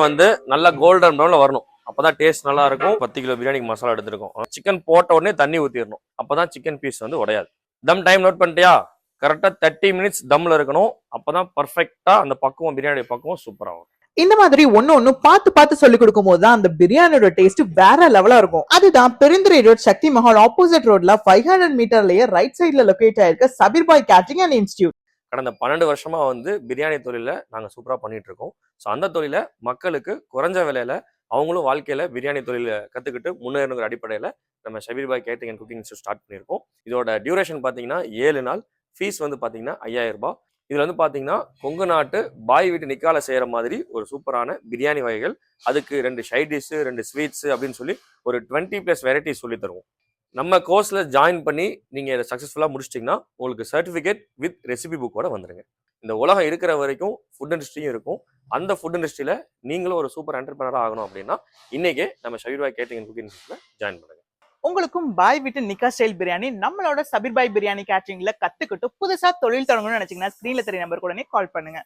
வந்து நல்லா கோல்டன் ப்ரௌன்ல வரணும். அப்பதான் டேஸ்ட் நல்லா இருக்கும். 10 கிலோ பிரியாணிக்கு மசாலா எடுத்துருக்கோம். சிக்கன் போட்ட உடனே தண்ணி ஊத்திடணும். அப்பதான் சிக்கன் பீஸ் வந்து உடையாது. தம் டைம் நோட் பண்ணிட்டியா? கரெக்டா 30 மினிட்ஸ் தம்ல இருக்கணும். அப்பதான் பர்ஃபெக்டா அந்த பக்குவம், பிரியாணி பக்குவம் சூப்பரா இருக்கும். இந்த மாதிரி ஒன்னு பார்த்து பார்த்து சொல்லி கொடுக்கும் போது தான் அந்த பிரியாணியோட டேஸ்ட் வேற லெவலா இருக்கும். அதுதான் பெருந்துறை ரோட் சக்தி மஹால் ஆப்போசிட் ரோட்ல 500 மீட்டர்லயே ரைட் சைட்ல லொகேட் ஆயிருக்க Sabeer Bhai catering and institute. கடந்த 12 வருஷமா வந்து பிரியாணி தொழில நாங்க சூப்பரா பண்ணிட்டு இருக்கோம். ஸோ அந்த தொழில மக்களுக்கு குறைஞ்ச விலையில அவங்களும் வாழ்க்கையில பிரியாணி தொழில கத்துக்கிட்டு முன்னேறணுங்கிற அடிப்படையில நம்ம Shabeer Bhai catering and cooking institute start பண்ணியிருக்கோம். இதோட டியூரேஷன் பார்த்தீங்கன்னா 7 நாள். ஃபீஸ் வந்து பார்த்தீங்கன்னா 5000 ரூபாய். இதுல வந்து பார்த்தீங்கன்னா கொங்கு நாட்டு பாய் வீட்டு நிக்கால செய்யற மாதிரி ஒரு சூப்பரான பிரியாணி வகைகள், அதுக்கு 2 சைட் டிஷ், 2 ஸ்வீட்ஸ் அப்படின்னு சொல்லி ஒரு 20+ வெரைட்டிஸ் சொல்லி தருவோம். நம்ம கோர்ஸ்ல ஜாயின் பண்ணி நீங்க இதை சக்சஸ்ஃபுல்லா முடிச்சிட்டீங்கன்னா உங்களுக்கு சர்டிபிகேட் வித் ரெசிபி புக்கோட வந்துருங்க. இந்த உலகம் இருக்கிற வரைக்கும் ஃபுட் இண்டஸ்ட்ரியும் இருக்கும். அந்த ஃபுட் இண்டஸ்ட்ரியில நீங்களும் ஒரு சூப்பர் என்டர்பிரனரா ஆகணும் அப்படின்னா இன்னைக்கே நம்ம Shabeer Bhai catering and cooking இன்ஸ்டியூட்ல join பண்ணுங்க. உங்களுக்கும் பாய் வீட்டு நிக்கா ஸ்டைல் பிரியாணி நம்மளோட சபீர் பாய் பிரியாணி கேட்டரிங்ல கத்துக்கிட்டு புதுசா தொழில் தொடங்கணும்னு நினைச்சீங்கன்னா ஸ்கிரீன்ல தெரிய நம்பருக்கு உடனே கால் பண்ணுங்க.